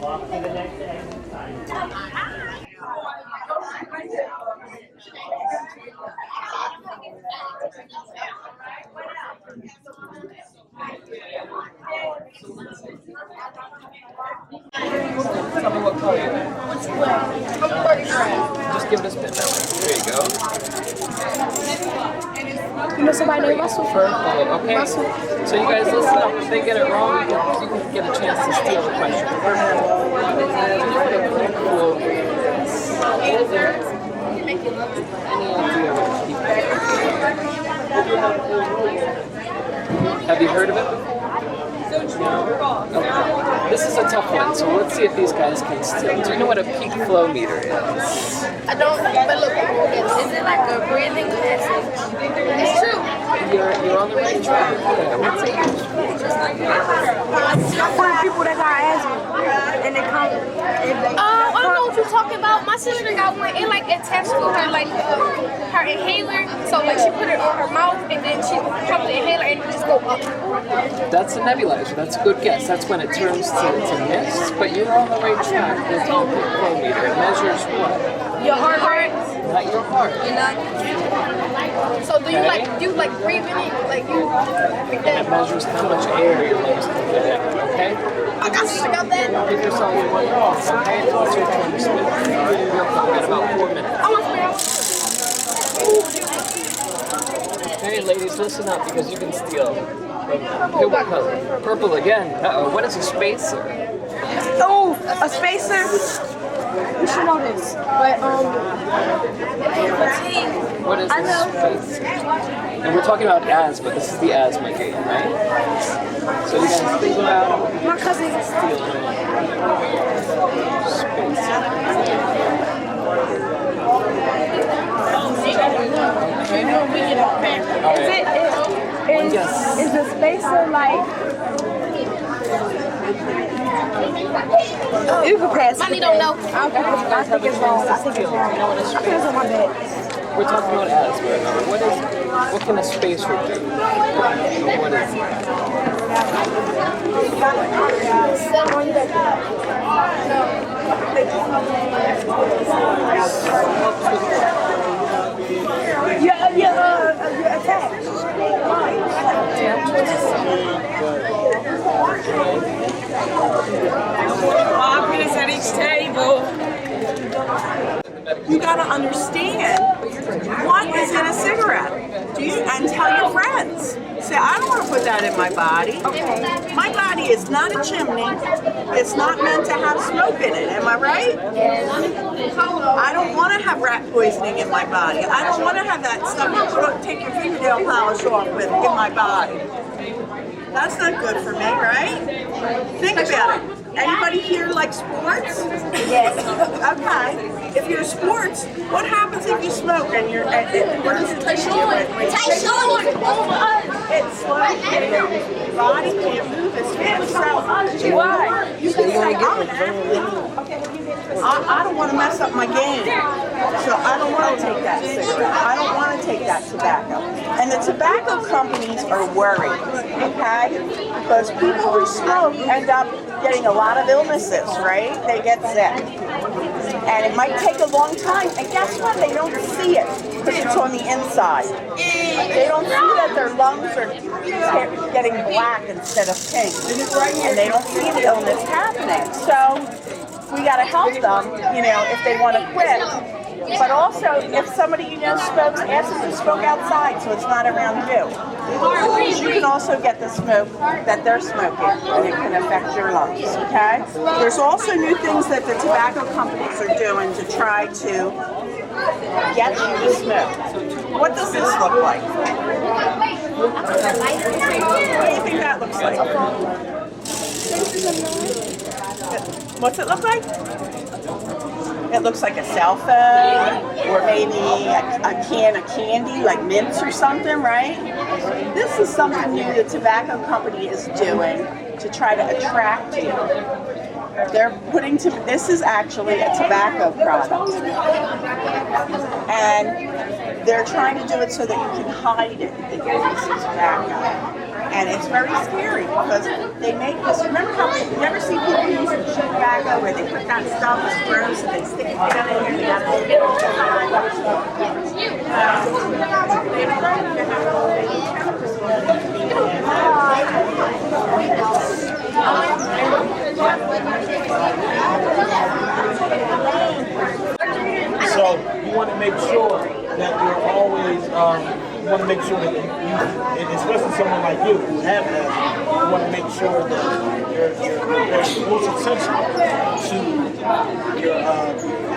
Tell me what color you think. Just give it a spin that way. There you go. You know somebody named Russell? Purple. Okay. Russell. So you guys listen up. If they get it wrong, you can get a chance to steal the question. Have you heard of it before? No? Okay. This is a tough one, so let's see if these guys can steal. Do you know what a peak flow meter is? I don't, but look, is it like a breathing message? It's true. You're on the right track. For the people that got asthma, and they come. I don't know what you're talking about. My sister got one. It like attached to her like her inhaler. So like she put it on her mouth, and then she pop the inhaler, and it just go up. That's a nebulizer. That's a good guess. That's when it turns to mist. But you're on the right track. There's no peak flow meter. It measures what? Your heart rate. Not your heart. You know. So do you like breathe in it like you? Like that? It measures how much air your lungs can get in. Okay. I got that. Give yourself 1 minute. Okay. It's your turn to spin. All right. We've got about 4 minutes. I want to Okay, ladies, listen up because you can steal. Pick what color? Purple again. Uh-oh. What is a spacer? Oh, a spacer? You should know this. But What is a spacer? And we're talking about asthma. This is the asthma game, right? So you guys think about my cousin is stealing Is the spacer like? You can pass. Mommy don't know. I think it's wrong. I think it's wrong. I think it's on my bed. We're talking about asthma. What can a spacer do? What is it? You're attached. Minutes at each table. You gotta understand what is in a cigarette. And tell your friends. Say, I don't want to put that in my body. My body is not a chimney. It's not meant to have smoke in it. Am I right? I don't want to have rat poisoning in my body. I don't want to have that stuff you take your fingernail polish off with in my body. That's not good for me, right? Think about it. Anybody here like sports? Yes. Okay. If you're sports, what happens if you smoke and you're what does it take you? It slows you down. Your body can't move as fast. So why? You can say, I'm an athlete. I don't want to mess up my game. So I don't want to take that cigarette. I don't want to take that tobacco. And the tobacco companies are worried, okay? Because people who smoke end up getting a lot of illnesses, right? They get sick. And it might take a long time. And guess what? They don't see it because it's on the inside. They don't see that their lungs are getting black instead of pink. And they don't see the illness happening. So we got to help them, if they want to quit. But also, if somebody smokes, ask them to smoke outside so it's not around you. Because you can also get the smoke that they're smoking, and it can affect your lungs, okay? There's also new things that the tobacco companies are doing to try to get you to smoke. What does this look like? What do you think that looks like? What's it look like? It looks like a cell phone, or maybe a can of candy, like mints or something, right? This is something new the tobacco company is doing to try to attract you. They're this is actually a tobacco product. And they're trying to do it so that you can hide it, that this is tobacco. And it's very scary because they make this. Remember how you never see people using chewing tobacco where they put that stuff that's gross and they stick it down in there and they have to get it all the time. So you want to make sure that you're always, you want to make sure that you, and especially someone like you who have asthma, you want to make sure that you're most attention to your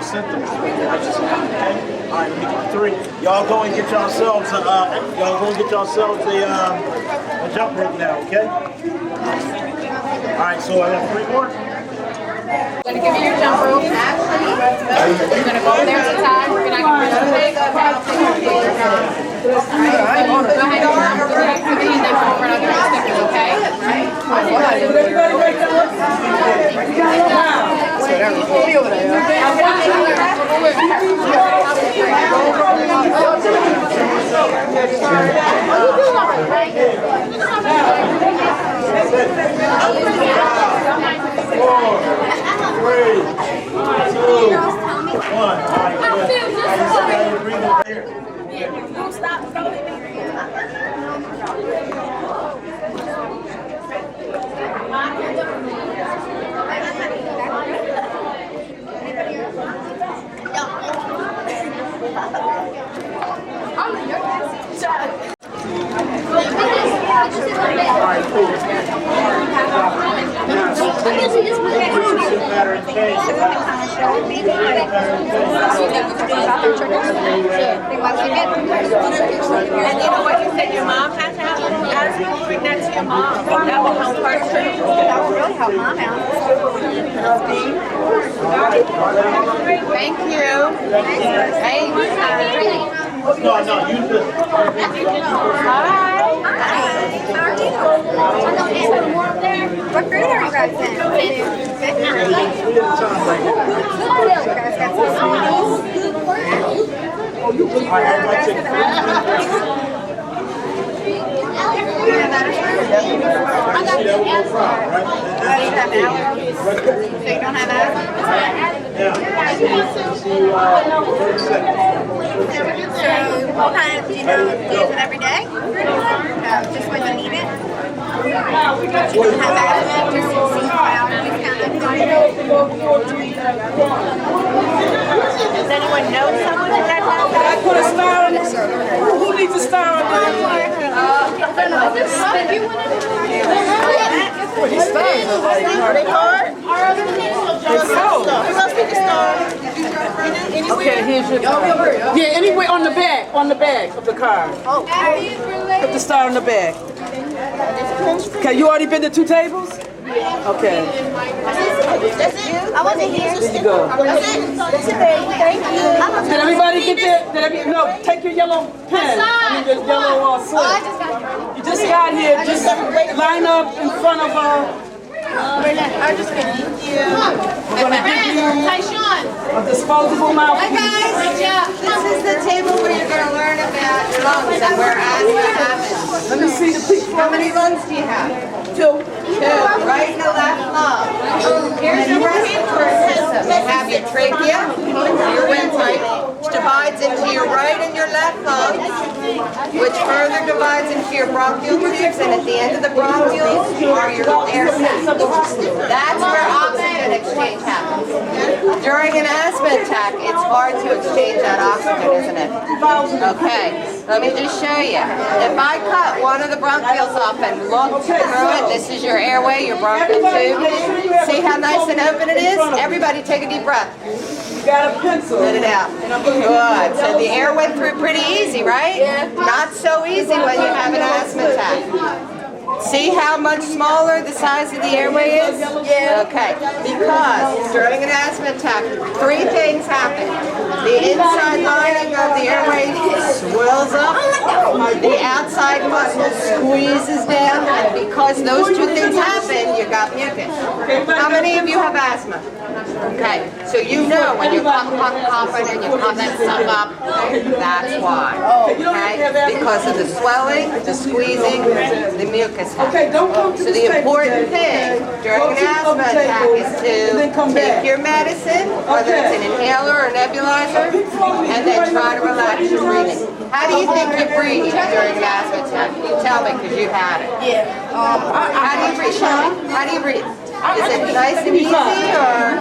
symptoms. Okay? All right, let me get 3. Y'all go and get yourselves a jump rope now, okay? All right, so I got 3 more. I'm gonna give you your jump rope. You're gonna go there to the side. You're gonna give your leg. Go ahead and go ahead and then go over and I'll give you stickers, okay? And you know what you said your mom has to have asthma? Bring that to your mom. That will help her too. That will really help mom out. Thank you. Hey. No, use this. What grade are you guys in? What kind of, do you know, use it every day? No, just when you need it? You don't have asthma, just does anyone know someone that has asthma? I put a star on it. Who needs a star on that? Are they hard? Okay, here's your yeah, anyway, on the back of the car. Oh. Put the star on the back. Okay, you already been to 2 tables? Okay. I wasn't here. There you go. Thank you. Did everybody get that? No, take your yellow pen. I mean, your yellow slip. You just got here. Just line up in front of I'm just kidding. we're going to give you a disposable mouthpiece. This is the table where you're going to learn about your lungs and where asthma happens. Let me see the peak. How many lungs do you have? 2. Right in the left lung. Here's your respiratory system. You have your trachea, your windpipe, which divides into your right and your left lung, which further divides into your bronchial tubes, and at the end of the bronchioles are your air sacs. That's where oxygen exchange happens. During an asthma attack, it's hard to exchange that oxygen, isn't it? Okay, let me just show you. If I cut one of the bronchioles off and look through it, this is your airway, your bronchial tube. See how nice and open it is? Everybody take a deep breath. You got a pencil. Let it out. Good. So the air went through pretty easy, right? Not so easy when you have an asthma attack. See how much smaller the size of the airway is? Yeah. Okay. Because during an asthma attack, 3 things happen. The inside lining of the airway swells up, the outside muscle squeezes down, and because those 2 things happen, you got mucus. How many of you have asthma? Okay, so you know when you're coughing and you pump that stuff up, that's why. Okay, because of the swelling, the squeezing, the mucus. So the important thing during an asthma attack is to take your medicine, whether it's an inhaler or nebulizer, and then try to relax your breathing. How do you think you breathe during an asthma attack? You tell me because you've had it. Yeah. How do you breathe, Shelley? How do you breathe? Is it nice and easy, or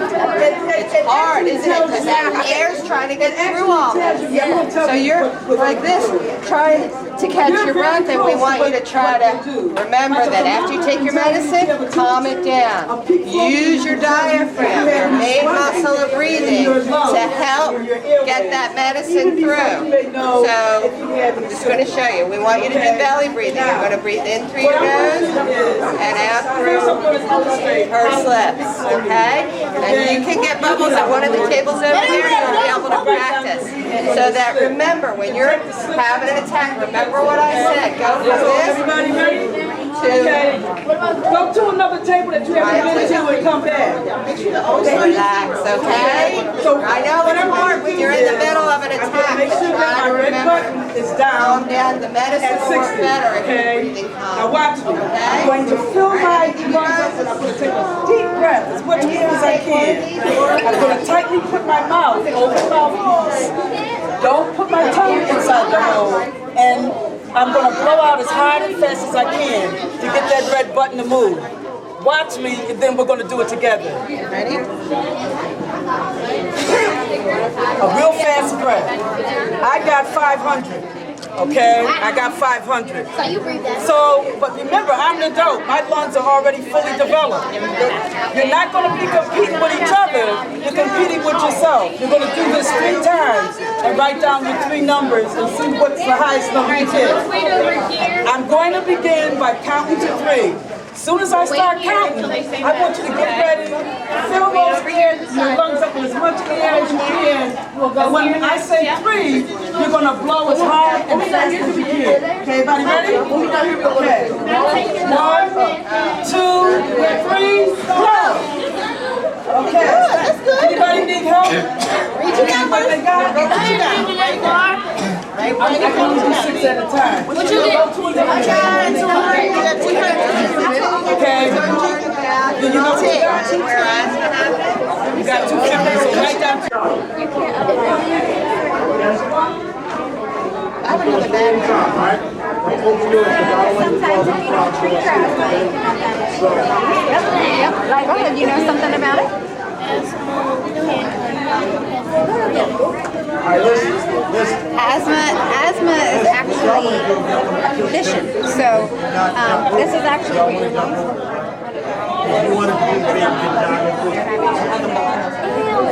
it's hard, isn't it? Because that air's trying to get through all this. So you're like this, trying to catch your breath, and we want you to try to remember that after you take your medicine, calm it down. Use your diaphragm, your main muscle of breathing, to help get that medicine through. So I'm just going to show you. We want you to do belly breathing. You're going to breathe in through your nose and out through pursed lips, okay? And you can get bubbles at one of the tables over there. You'll be able to practice. So that, remember, when you're having an attack, remember what I said. Go from this to... Go to another table that you haven't been to and come back. Relax, okay? I know it's hard when you're in the middle of an attack, Make sure but that try my to red remember. button is Calm down down. The medicine at will work 60. better if you're Okay? breathing calm. Now watch me. I'm going to fill my lungs and I'm going to take a deep breath as much as I can. I'm going to tightly put my mouth over the mouthpiece. Don't put my tongue inside the hole. And I'm going to blow out as hard and fast as I can to get that red button to move. Watch me, and then we're going to do it together. Ready? A real fast breath. I got 500. Okay, I got 500. So you breathe that. So, but remember, I'm the dope. My lungs are already fully developed. You're not going to be competing with each other. You're competing with yourself. You're going to do this 3 times and write down your 3 numbers and see what's the highest number you get. I'm going to begin by counting to 3. As soon as I start counting, I want you to get ready, fill those your lungs up with as much air as you can. And when I say 3, you're going to blow as hard and fast as you can. Okay, everybody ready? Okay. 1, 2, 3, blow! Okay. Anybody need help? Anybody they got? I can only do 6 at a time. What you did? Okay. Do you know what you got? You got 2 cameras, so write down. I have another bag. Sometimes if you don't treat your asthma, you can have that. Yep. Go ahead. You know something about it? Asthma is actually a condition. So this is actually where your lungs work.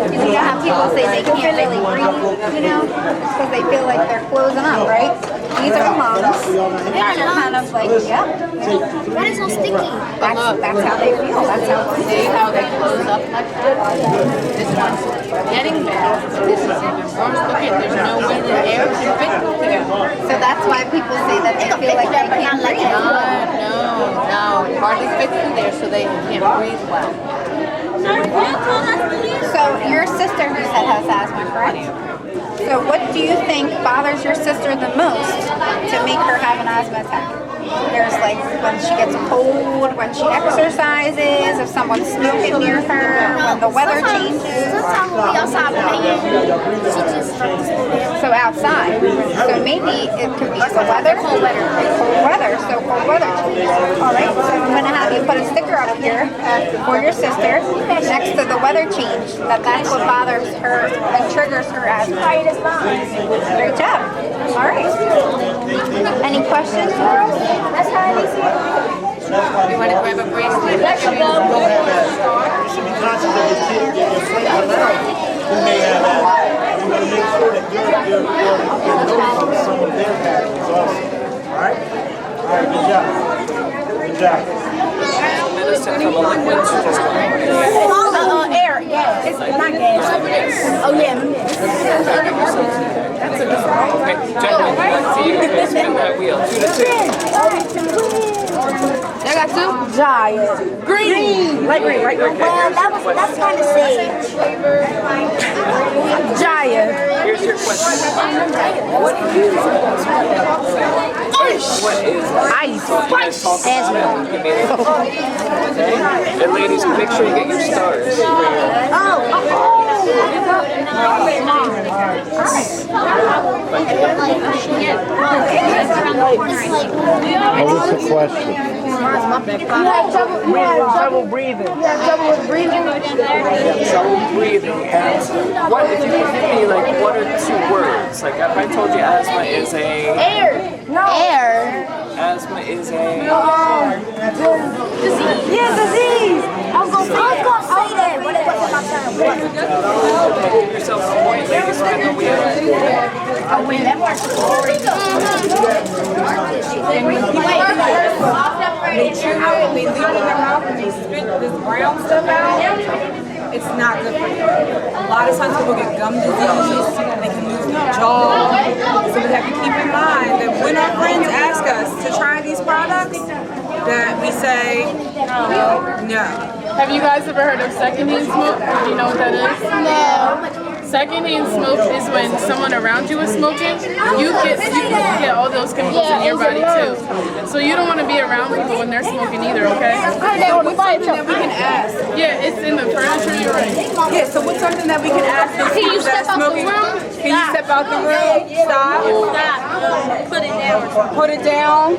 You know how people say they can't really breathe, you know, because they feel like they're closing up, right? These are lungs, and they're kind of like, yeah. Why is it so sticky? That's how they feel. That's how they See how they close up like that? This one's getting better. This is even worse. Look at, there's no way the air can fit through there. So that's why people say that they feel like they can't breathe. No, it hardly fits through there, so they can't breathe well. So your sister, who said has asthma, correct? So what do you think bothers your sister the most to make her have an asthma attack? There's like when she gets cold, when she exercises, if someone's smoking near her, when the weather changes. Sometimes when we outside playing, she just starts to So outside. So maybe it could be the weather. Cold weather. Cold weather. So cold weather. All right. So I'm going to have you put a sticker up here for your sister next to the weather change. That's what bothers her and triggers her asthma. Great job. All right. Any questions, girls? That's how I see it. You want to grab a bracelet? You should be conscious of your kid, your friend around who may have that. You want to make sure that you're noticing some of their patterns also. Alright? Alright, good job. Good Exactly. Medicine from a liquid to just Air, gas. It's not gas. Oh yeah. Okay, gentlemen, let's see you spin that wheel. 2 to 2. I got two. Giant. Green. Light green, right? Well, that's kind of safe. Giant. Here's your question. What is Ice. asthma? Okay. And ladies, make sure you get your stars. What was the question? Trouble breathing. Trouble breathing. And what if you could give me like 1 or 2 words? Like if I told you asthma is a asthma is a Disease. I was gonna say that. What is give yourself a point, ladies, spin the wheel. They chew it, they leave it in their mouth, and they spit this brown stuff out. It's not good for you. A lot of times people get gum disease, they can lose their jaw. So we have to keep in mind that when our friends ask us to try these products, that we say no. Have you guys ever heard of secondhand smoke? Do you know what that is? No. Secondhand smoke is when someone around you is smoking, you get all those chemicals in your body too. So you don't want to be around people when they're smoking either, okay? What's something that we can ask? Yeah, it's in the furniture, you're right. Yeah, so what's something that we can ask those people that are smoking? Can you step out the room? Stop. Put it down. Put it down.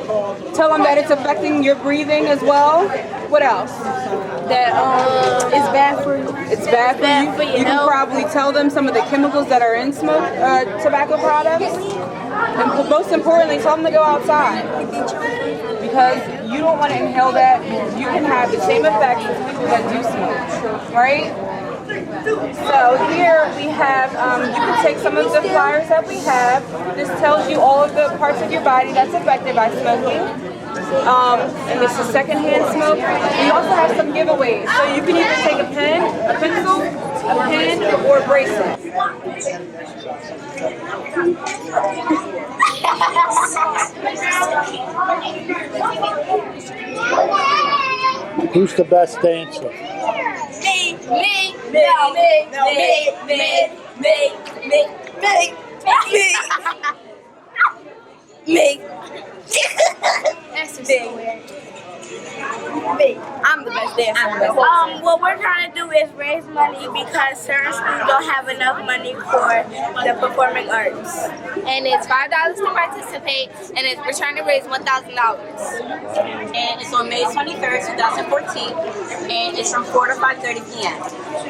Tell them that it's affecting your breathing as well. What else? That it's bad for you. It's bad for you. You can probably tell them some of the chemicals that are in tobacco products. And most importantly, tell them to go outside. Because you don't want to inhale that. You can have the same effects as people that do smoke, right? So here we have, you can take some of the flyers that we have. This tells you all of the parts of your body that's affected by smoking. And this is secondhand smoke. We also have some giveaways. So you can either take a pen, a pencil, a pen, or a bracelet. Who's the best dancer? Me. I'm the best dancer. What we're trying to do is raise money because certain schools don't have enough money for the performing arts. And it's $5 to participate, and we're trying to raise $1,000. And it's on May 23rd, 2014, and it's from 4 to 5:30 p.m.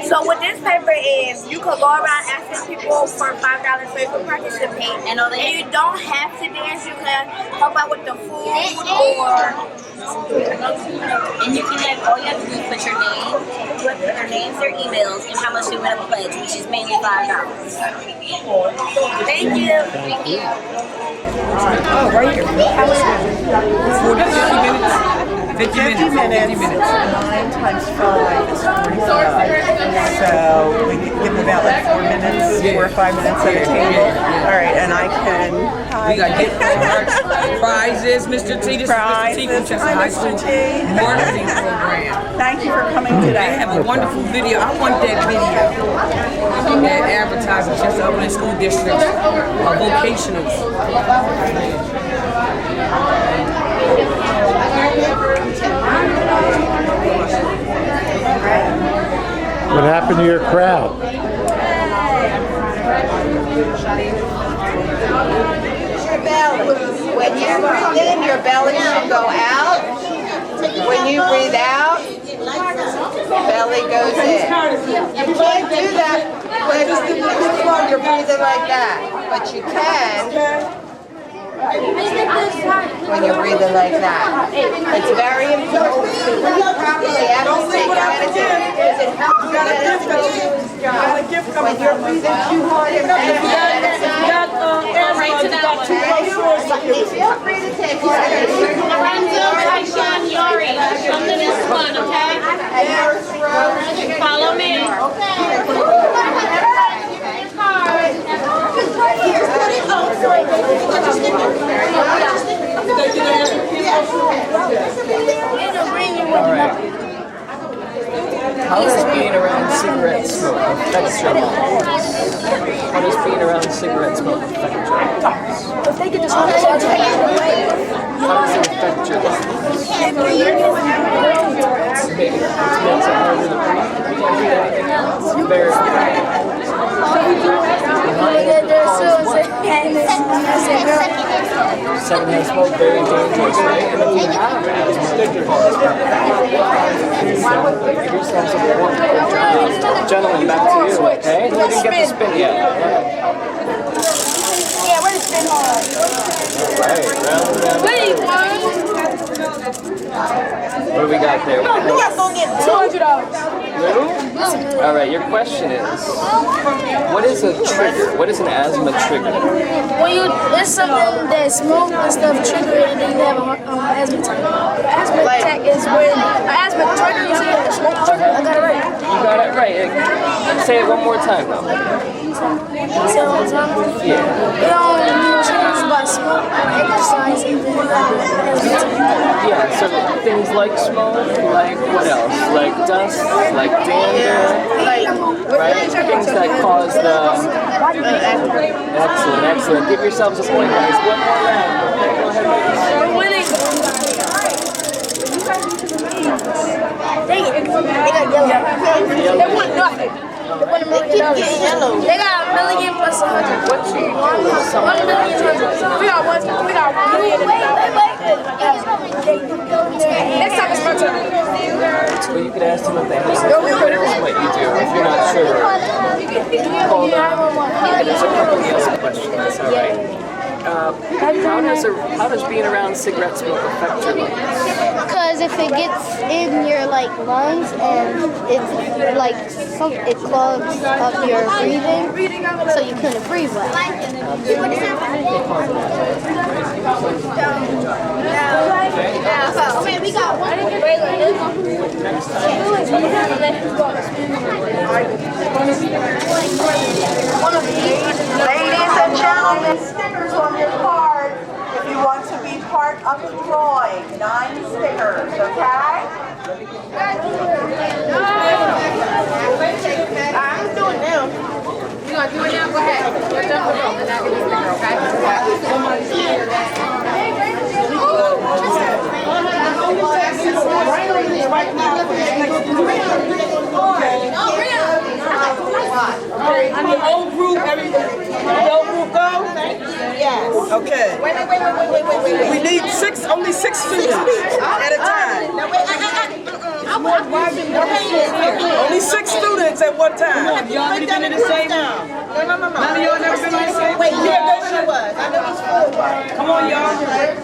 So what this paper is, you could go around asking people for $5 so you can participate. And you don't have to dance, you can help out with the food and you can have, all you have to do is put your name, their names, their emails, and how much they want to pledge, which is mainly $5. Thank you. Thank you. Oh, right here. 50 minutes. 9 times 5 is 45. So we give them about like 4 minutes, 4 or 5 minutes at a table. All right, and I can. We got gift cards, prizes, Mr. T. This is Mr. T from Chester High School marketing program. Thank you for coming today. They have a wonderful video. I want that video. That advertising Chester Upland School District, vocationals. What happened to your crowd? Your belly. When you breathe in, your belly should go out. When you breathe out, belly goes in. You can't do that when you're breathing like that, but you can when you're breathing like that. It's very important to breathe properly. It helps you when you're breathing too hard and feel free to take it. Lorenzo, Taishan, Yari. Alright. How does being around cigarette smoke affect your lungs? How does being around cigarette smoke affect your lungs? If they get this whole charge, How does it affect your lungs? It makes it harder to breathe. You can't do anything else. Very secondhand smoke, very dangerous, right? And if you have asthma, give yourself some warm. Gentlemen, back to you, okay? You didn't get the spin yet. Yeah, we're the spin hard. Right, round and round. Wait, What do we got there? $200. All right, your question is, what is a trigger? What is an asthma trigger? When you, it's something that smoke and stuff trigger it, and then you have an asthma attack. Asthma attack is when an asthma trigger, you say the smoke trigger. I got it right. You got it right. Say it one more time, though. Yeah. It only triggers by smoke or exercise, and then you have an asthma attack. Yeah, so things like smoke, like what else? Like dust, like dander, right? Things that cause the... Excellent, excellent. Give yourselves a point, guys. One more round. Okay, go ahead. We're winning. Dang it. They got yellow. They want nothing. They want $1 million. They got $1 million plus 100. What team? 1 million. We got 1 million. Next time it's my turn. So you could ask them if they have what you do if you're not sure. Call them. There's a couple of yes questions, all right? How does being around cigarette smoke affect your lungs? Because if it gets in your like lungs and it's like it clogs up your breathing, so you couldn't breathe well. Okay, we got one. Ladies and gentlemen, stickers on your card if you want to be part of the drawing. 9 stickers, okay? I'm doing it now. You gonna do it now? Go ahead. You're done with them, and I can do it, And the old group, the old group go? Yes. Okay. Wait. We need only 6 students at a time. Only 6 students at one time. Have y'all already been in the same? No. None of y'all never been in the same? Wait, yeah, she was. I know he's 4. Come on, y'all. Okay.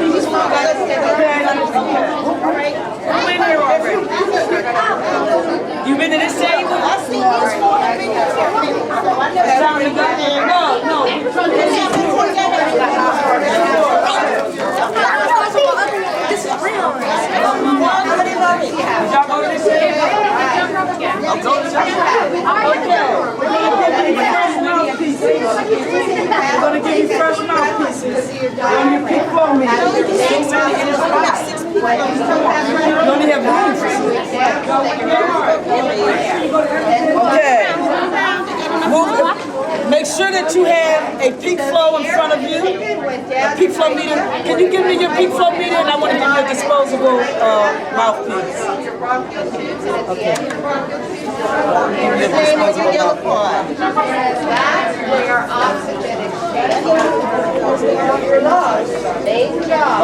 Who's been here already? You been in the same? I see these 4 have been here. It's time to go. No. This is real. Y'all go to this same? I'll go to this same. We're going to give you fresh mouthpieces. On your pick for me. You only have 1. Okay. Make sure that you have a peak flow in front of you. A peak flow meter. Can you give me your peak flow meter? And I want to give you a disposable mouthpiece. Okay.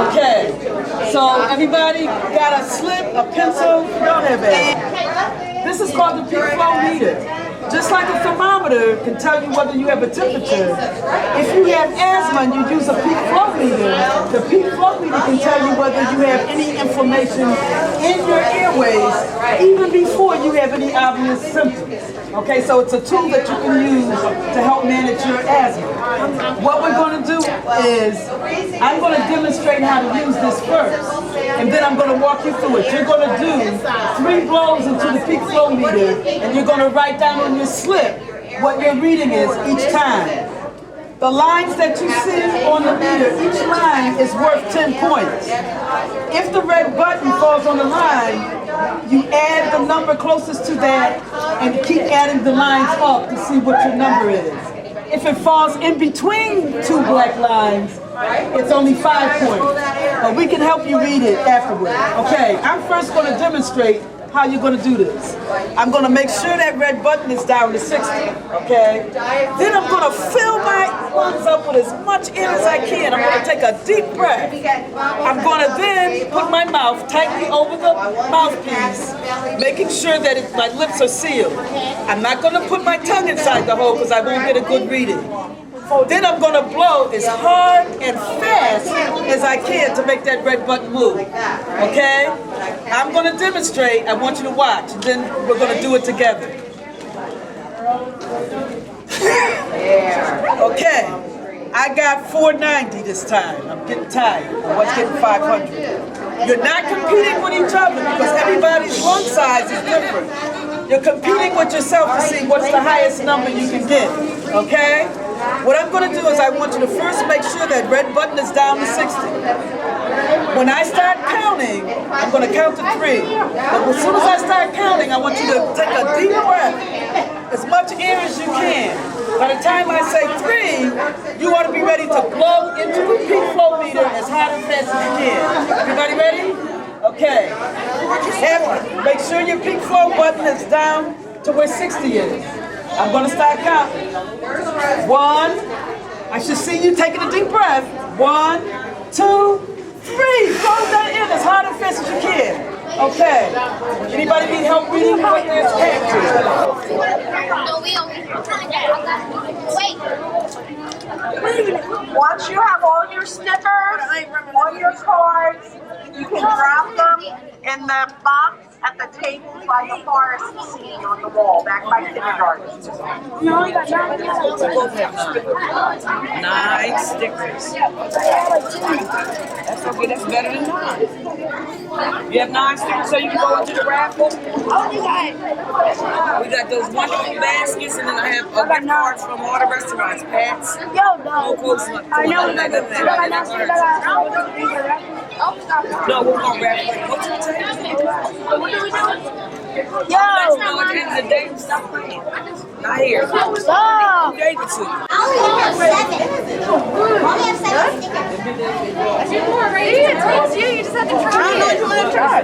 Okay. So everybody got a slip, a pencil. Don't have that. This is called the peak flow meter. Just like a thermometer can tell you whether you have a temperature, if you have asthma and you use a peak flow meter, the peak flow meter can tell you whether you have any inflammation in your airways even before you have any obvious symptoms. Okay, so it's a tool that you can use to help manage your asthma. What we're going to do is, I'm going to demonstrate how to use this first, and then I'm going to walk you through it. You're going to do 3 blows into the peak flow meter, and you're going to write down on your slip what your reading is each time. The lines that you see on the meter, each line is worth 10 points. If the red button falls on the line, you add the number closest to that and keep adding the lines up to see what your number is. If it falls in between two black lines, it's only 5 points. But we can help you read it afterward. Okay, I'm first going to demonstrate how you're going to do this. I'm going to make sure that red button is down to 60, okay? Then I'm going to fill my lungs up with as much air as I can. I'm going to take a deep breath. I'm going to then put my mouth tightly over the mouthpiece, making sure that my lips are sealed. I'm not going to put my tongue inside the hole because I won't get a good reading. Then I'm going to blow as hard and fast as I can to make that red button move, okay? I'm going to demonstrate. I want you to watch, and then we're going to do it together. Okay, I got 490 this time. I'm getting tired. I was getting 500. You're not competing with each other because everybody's lung size is different. You're competing with yourself to see what's the highest number you can get, okay? What I'm going to do is I want you to first make sure that red button is down to 60. When I start counting, I'm going to count to 3. But as soon as I start counting, I want you to take a deep breath, as much air as you can. By the time I say 3, you ought to be ready to blow into the peak flow meter as hard and fast as you can. Everybody ready? Okay. Make sure your peak flow button is down to where 60 is. I'm going to start counting. 1, I should see you taking a deep breath. 1, 2, 3. Blow that in as hard and fast as you can. Okay. Anybody need help reading what they're saying? Once you have all your stickers, all your cards, you can drop them in the box at the table by the forest seat on the wall, back by kindergarten. No, you got 9 stickers. That's okay, that's better than 9. You have 9 stickers so you can go into the raffle? We got those wonderful baskets, and then I have gift cards from all the restaurants. Pat's, Coco's, I know we got No, we're going to raffle. Go to the table. What are we doing? Yo! No, at the end of the day, stop playing. Not here. Stop! Who gave it to you? I only have 7. That's your more, right? Yeah, it tells you. You just have to try it. I don't know what you want to try.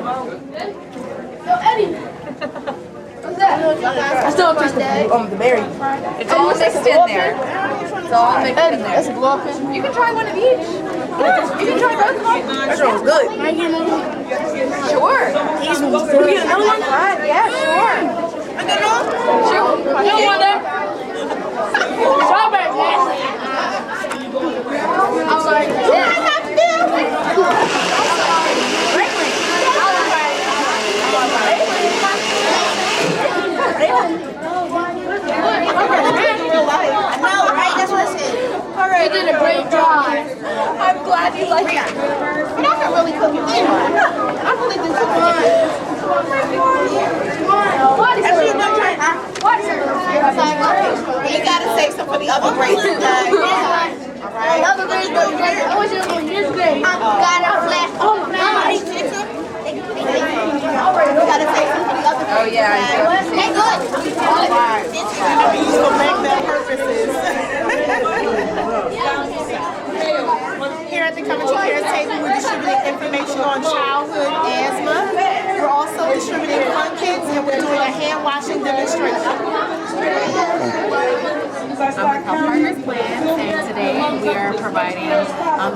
So, Eddie. What's that? I still have the berry. It's all mixed in there. It's all mixed in there. That's a blow up. You can try one of each. You can try both of them. That sounds good. Sure. Can we get another one? Yeah, sure. Another one? Sure. You want that? Strawberry. I'm sorry. What do I have to do? You did a great job. I'm glad you like it. But I can really cook it. I really do cook it. You gotta save some for the other grades. The other grades go great. I wish it was in this grade. I got a flash. Oh, no. You gotta save some for the other grades. Oh, yeah. They good. These will make their purposes. Here at the Coventry Care table, we're distributing information on childhood asthma. We're also distributing fun kits, and we're doing a hand washing demonstration. I'm the Co-Partners Plan, and today we are providing the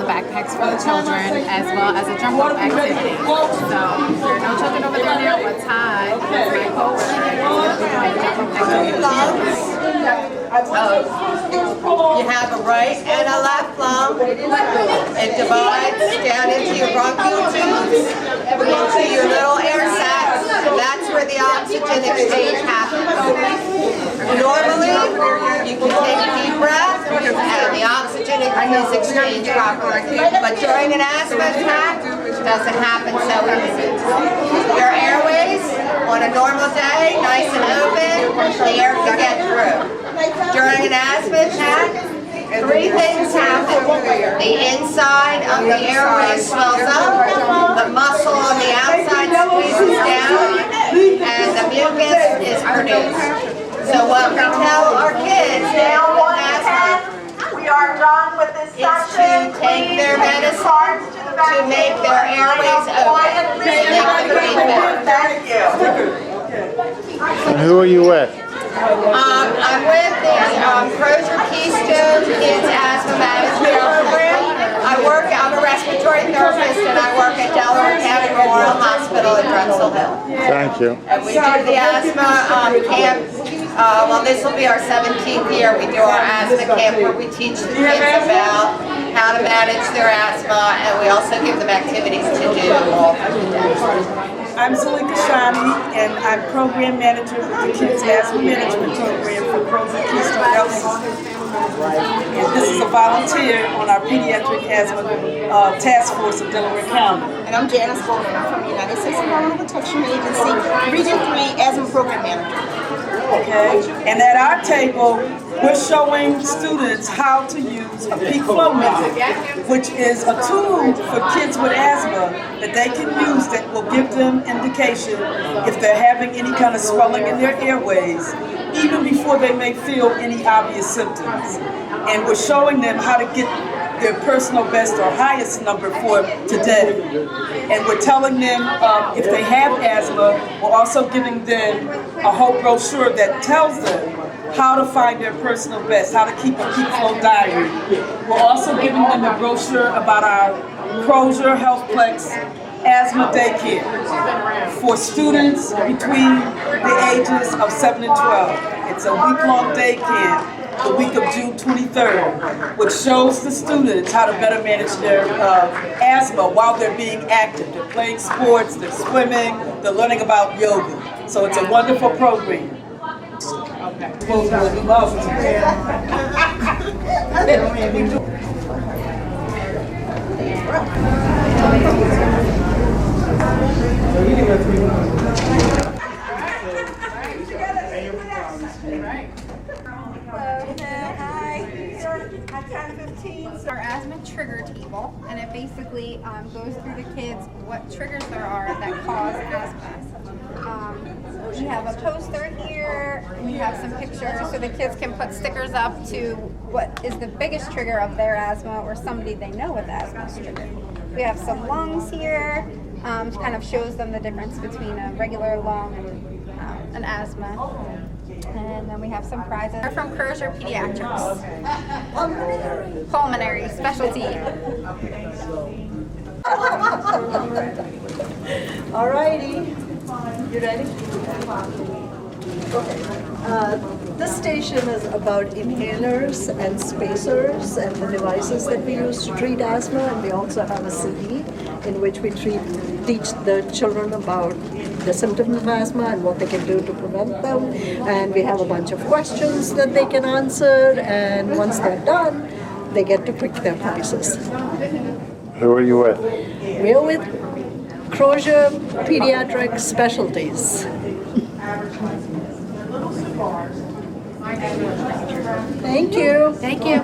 backpacks for the children as well as a jump rope activity. So there are no children over there now, but Todd, my co-worker, is going to be doing a jump rope activity. You have a right and a left lung. It divides down into your bronchial tubes, into your little air sacs. That's where the oxygen exchange happens. Normally, you can take a deep breath and the oxygen is exchanged properly. But during an asthma attack, it doesn't happen so easy. Your airways, on a normal day, nice and open, the air can get through. During an asthma attack, Three things happen. The inside of the airway swells up, the muscle on the outside squeezes down, and the mucus is produced. So what we tell our kids now with asthma We are done with this is to take their medicine to make their airways open, to make them breathe better. Thank you. And who are you with? I'm with the Crozier Keystone Kids Asthma Management Program. I'm a respiratory therapist and I work at Delaware County Memorial Hospital in Drexel Hill. Thank you. And we do the asthma camp. Well, this will be our 17th year. We do our asthma camp where we teach the kids about how to manage their asthma, and we also give them activities to do all through the day. I'm Zalika Shani, and I'm program manager with the Kids Asthma Management Program for Crozier Keystone Health. And this is a volunteer on our pediatric asthma task force of Delaware County. And I'm Janice Bowman. I'm from the United States Environmental Protection Agency, Region 3 Asthma Program Manager. Okay, and at our table, we're showing students how to use a peak flow meter, which is a tool for kids with asthma that they can use that will give them indication if they're having any kind of swelling in their airways, even before they may feel any obvious symptoms. And we're showing them how to get their personal best or highest number for today. And we're telling them if they have asthma, we're also giving them a whole brochure that tells them how to find their personal best, how to keep a peak flow diary. We're also giving them a brochure about our Crozier Healthplex Asthma Daycare for students between the ages of 7 and 12. It's a week-long day camp the week of June 23rd, which shows the students how to better manage their asthma while they're being active. They're playing sports, they're swimming, they're learning about yoga. So it's a wonderful program. Our asthma trigger table, and it basically goes through the kids what triggers there are that cause asthma. We have a poster here, we have some pictures so the kids can put stickers up to what is the biggest trigger of their asthma or somebody they know with asthma is triggered. We have some lungs here, kind of shows them the difference between a regular lung and an asthma. And then we have some prizes. They're from Crozier Pediatrics. Pulmonary specialty. All righty. You ready? Okay. This station is about inhalers and spacers and the devices that we use to treat asthma, and we also have a CD in which we teach the children about the symptoms of asthma and what they can do to prevent them. And we have a bunch of questions that they can answer, and once they're done, they get to pick their prizes. Who are you with? We're with Crozier Pediatric Specialties. Thank you. Thank you.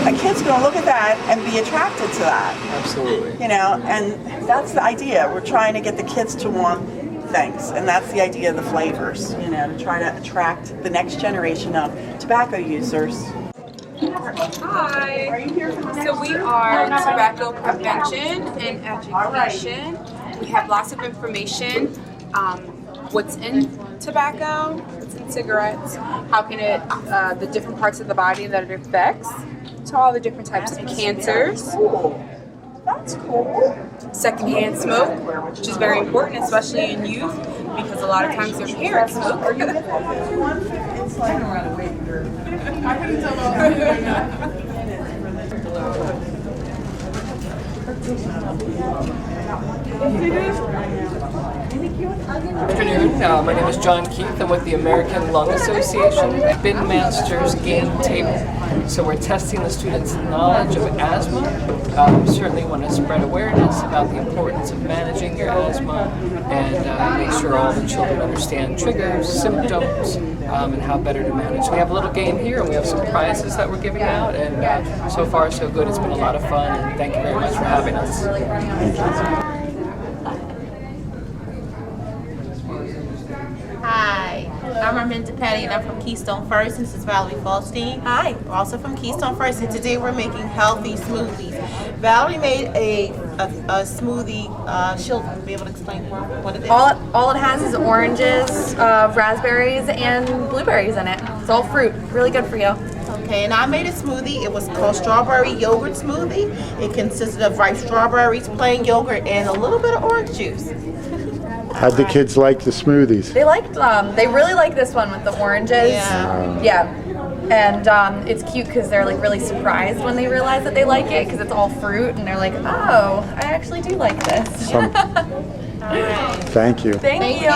A kid's going to look at that and be attracted to that. Absolutely. You know, and that's the idea. We're trying to get the kids to want things, and that's the idea of the flavors, you know, to try to attract the next generation of tobacco users. Hi. So we are tobacco prevention and education. We have lots of information. What's in tobacco, what's in cigarettes, how can it, the different parts of the body that it affects, to all the different types of cancers. That's cool. Secondhand smoke, which is very important, especially in youth, because a lot of times their parents smoke. It's like I couldn't tell Afternoon. morning. My name is John Keith. I'm with the American Lung Association Bin Masters Game Table. So we're testing the students' knowledge of asthma. We certainly want to spread awareness about the importance of managing your asthma and make sure all the children understand triggers, symptoms, and how better to manage. We have a little game here and we have some prizes that we're giving out, and so far so good. It's been a lot of fun, and thank you very much for having us. Hi, I'm Arminta Patty and I'm from Keystone First, and this is Valerie Falstein. Hi, we're also from Keystone First, and today we're making healthy smoothies. Valerie made a smoothie. She'll be able to explain what it is. All it has is oranges, raspberries, and blueberries in it. It's all fruit. Really good for you. Okay, and I made a smoothie. It was called strawberry yogurt smoothie. It consisted of ripe strawberries, plain yogurt, and a little bit of orange juice. How'd the kids like the smoothies? They liked they really like this one with the oranges. Yeah. And it's cute because they're like really surprised when they realize that they like it, because it's all fruit, and they're like, oh, I actually do like this. Thank you. Thank you.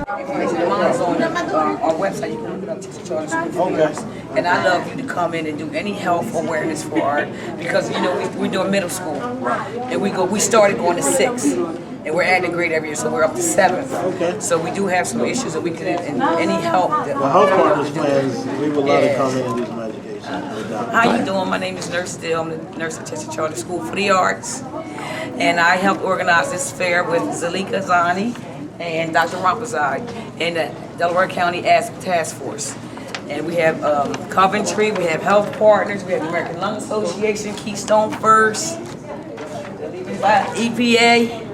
Mine's on our website. You can look it up, Teacher Charter School First. And I love you to come in and do any health awareness for art, because you know we're doing middle school, and we started going to 6. And we're adding a grade every year, so we're up to 7th. Okay. So we do have some issues that we can, and any help. The health partners plans, we would love to come in and do some education. How you doing? My name is Nurse Dill. I'm the nurse at Teacher Charter School for the Arts. And I helped organize this fair with Zalika Zani and Dr. Rampazai and the Delaware County Asthma Task Force. And we have Coventry, we have health partners, we have the American Lung Association, Keystone First, EPA.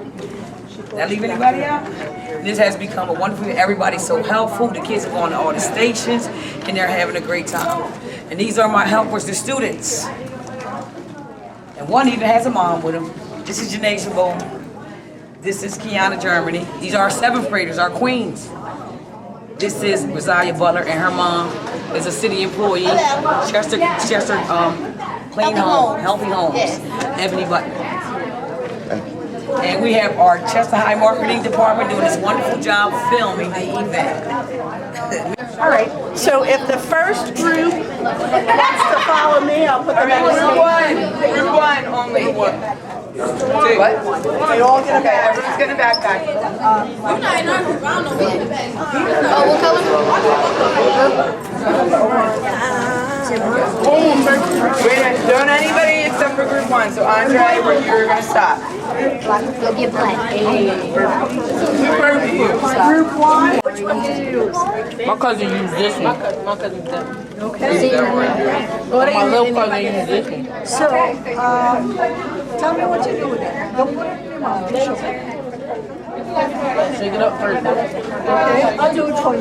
Did I leave anybody out? This has become a wonderful, everybody's so helpful. The kids are going to all the stations and they're having a great time. And these are my helpers, the students. And one even has a mom with him. This is Janae Chabot. This is Kiana Germany. These are our 7th graders, our queens. This is Rosalia Butler, and her mom is a city employee. Chester Clean Home, Healthy Homes, Ebony Butler. And we have our Chester High Marketing Department doing this wonderful job filming the event. All right, so if the first group wants to follow me, I'll put them in Group one only. What? They all get a bag. Everyone's getting a backpack. You're not in our group. I don't know what the bag. Wait a minute, don't anybody except for group one. So Andre, you're gonna stop. Go get black. Group one. Which one did you use? My cousin used this one. My cousin used that one. Okay. My little cousin used this one. So, tell me what you do with it. Don't put it in your mouth. Show me. Shake it up first. Okay, I'll do it for you.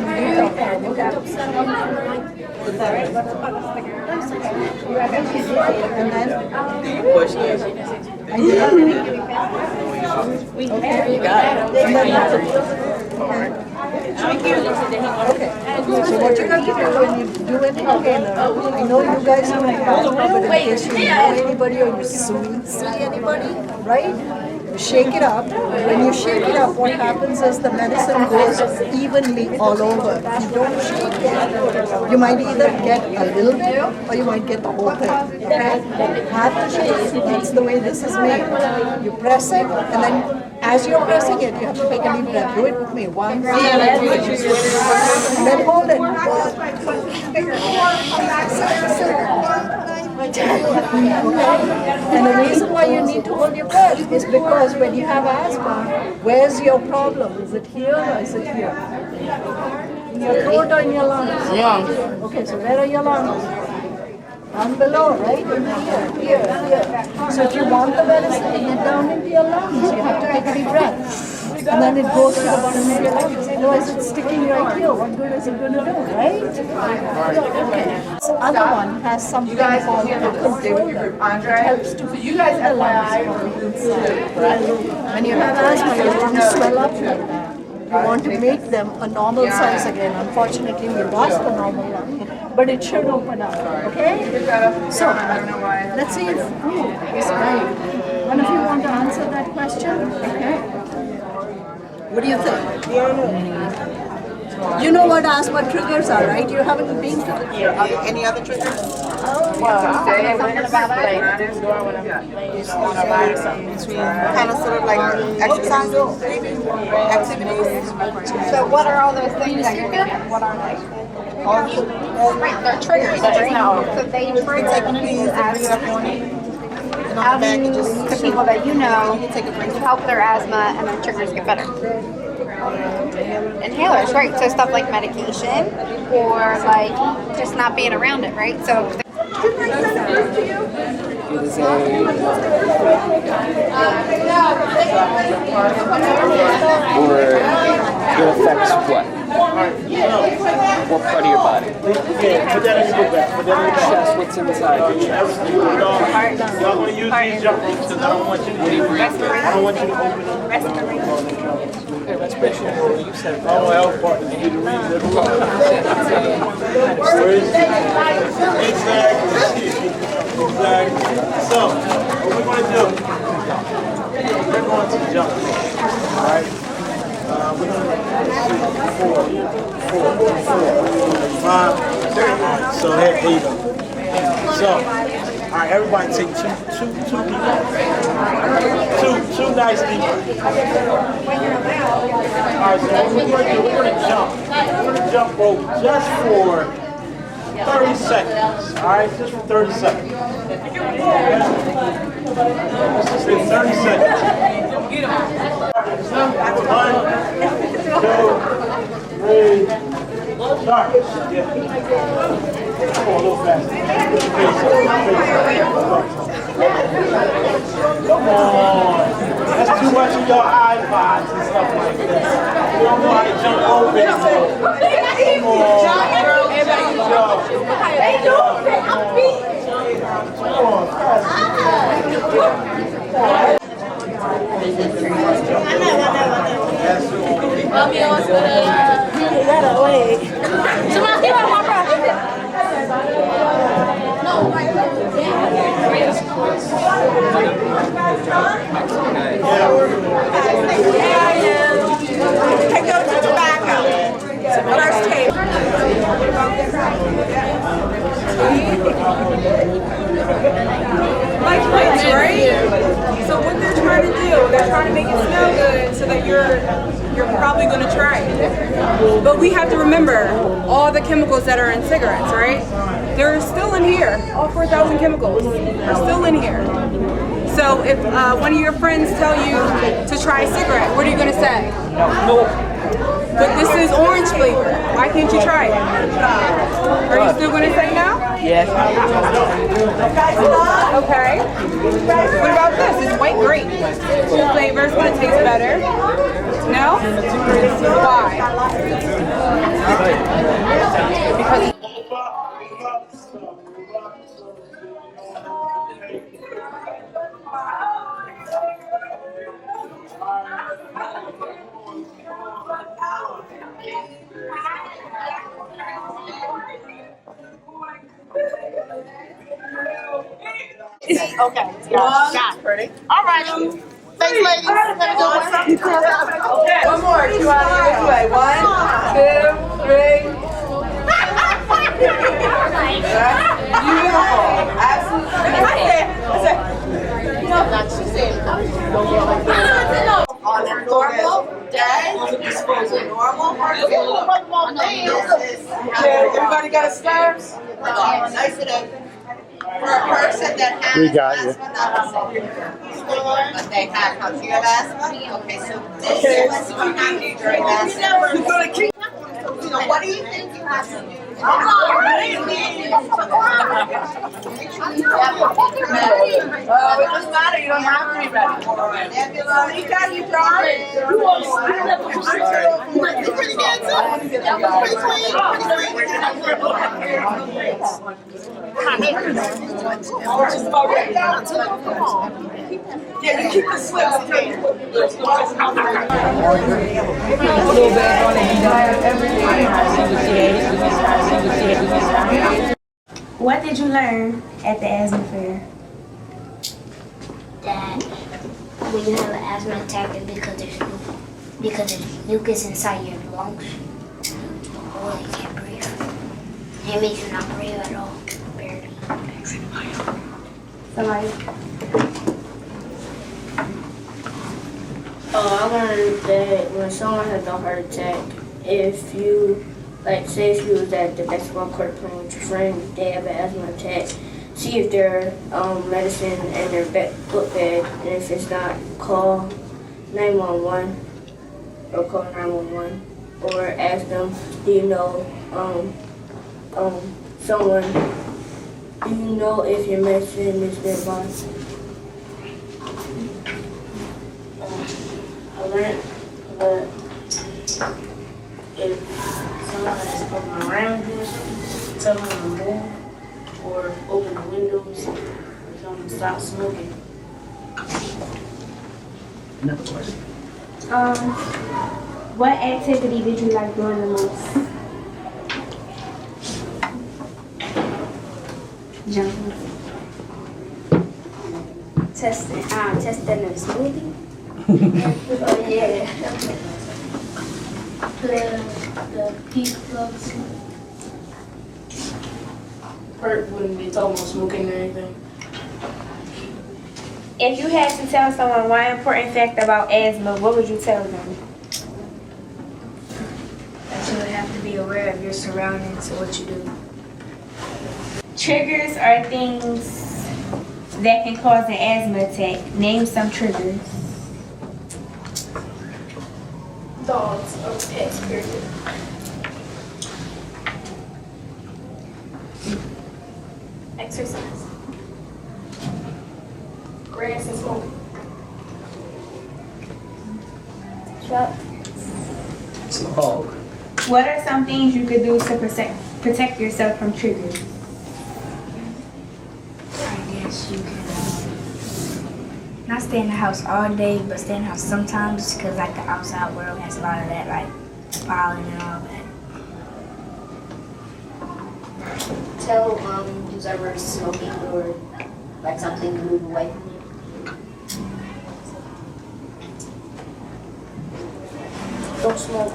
And then push this. Okay, you got it. Okay. So what you're going to do when you do an inhaler, I know you guys don't have asthma, but in case you know anybody or you see anybody, right? You shake it up. When you shake it up, what happens is the medicine goes evenly all over. If you don't shake it, you might either get a little bit or you might get the whole thing. Okay? Have to shake. That's the way this is made. You press it, and then as you're pressing it, you have to take a deep breath. Do it with me. 1, 2, 3. And then hold it. And the reason why you need to hold your breath is because when you have asthma, where's your problem? Is it here or is it here? In your throat or in your lungs? Lungs. Okay, so where are your lungs? Down below, right? In here. So if you want the medicine to get down into your lungs, you have to take a deep breath. And then it goes to the bottom of your lungs. Otherwise it's sticking right here. What good is it going to do, right? Okay. This other one has something called controller. It helps to feed the lungs from the inside. When you have asthma, your lungs swell up like that. You want to make them a normal size again. Unfortunately, we lost the normal lung, but it should open up, okay? So, let's see if who is right. One of you want to answer that question? Okay. What do you think? You know what asthma triggers are, right? You haven't been to the... Any other triggers? Kind of sort of like exercises, maybe? Activities? So what are all those things that you're thinking? What are they? Right, they're triggers, right? So they trigger how do you, the people that you know, help their asthma and their triggers get better? Inhalers, right? So stuff like medication or like just not being around it, right? So It is a or it affects what? What part of your body? Yeah, put that in your back. Put that in your back. Chest, what's inside? Y'all want to use these jump ropes because I don't want you to breathe. I don't want you to open them. Okay, respiration. You said that. Oh, well, partner, you need to read the Exactly. So, what we're going to do, we're going to jump. All right? We're going to do 4, 5. So, here you go. So, all right, everybody take two nice deep breaths. All right, so what we're going to do, we're going to jump. We're going to jump rope just for 30 seconds. All right, just for 30 seconds. Let's just get 30 seconds. 1, 2, 3. Start. Yeah. Come on, a little faster. Come on. That's too much of your iPods and stuff like that. You don't know how to jump rope anymore. Come on. Take those to tobacco. First table. Like plants, right? So what they're trying to do, they're trying to make it smell good so that you're probably going to try it. But we have to remember all the chemicals that are in cigarettes, right? They're still in here. All 4,000 chemicals are still in here. So if one of your friends tell you to try a cigarette, what are you going to say? No. But this is orange flavor. Why can't you try it? Are you still going to say no? Yes. Okay. What about this? It's white grape. Two flavors, but it tastes better. No? Why? Because Okay. Got it. Pretty. All right. Thanks, ladies. Have a good one. okay. One more. You want to go this way? 1, 2, 3. Beautiful. On a normal day, normal Everybody got a stir? Nice and open. For a person that has We got you. asthma, but they have concealed asthma. Okay, so this is what you do during asthma. What do you think you have to do? It doesn't matter. You don't have to be ready. Nika, you done? Pretty good, too. Pretty Yeah, you keep the slips. What did you learn at the asthma fair? That when you have an asthma attack, it's because there's because there's mucus inside your lungs. Or you can't breathe. It makes you not breathe at all. Barely. Somebody. I learned that when someone has a heart attack, if you, like, say if you was at the basketball court playing with your friend, they have an asthma attack, see if their medicine and their book bag, and if it's not, call 911 or call 911 or ask them, do you know someone, do you know if your medicine is nearby? I learned that if someone is coming around you, tell them to move or open the windows or tell them to stop smoking. Another question. What activity did you like doing the most? Jumping. Testing a smoothie. Oh yeah. The peace clubs. Hurt wouldn't be talking about smoking or anything. If you had to tell someone one important fact about asthma, what would you tell them? That you would have to be aware of your surroundings and what you do. Triggers are things that can cause an asthma attack. Name some triggers. Dogs or pets, period. Exercise. Grass and smoking. Smoke. What are some things you could do to protect yourself from triggers? I guess you can not stay in the house all day, but stay in the house sometimes because like the outside world has a lot of that like pollen and all that. Tell who's ever smoking or like something to move away from you. Don't smoke.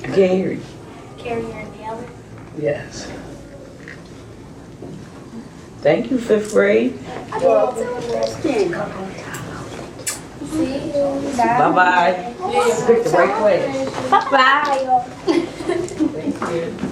I can't hear you. Carry your inhaler. Yes. Thank you, 5th grade. Bye-bye. Pick the right place. Bye. Thank you.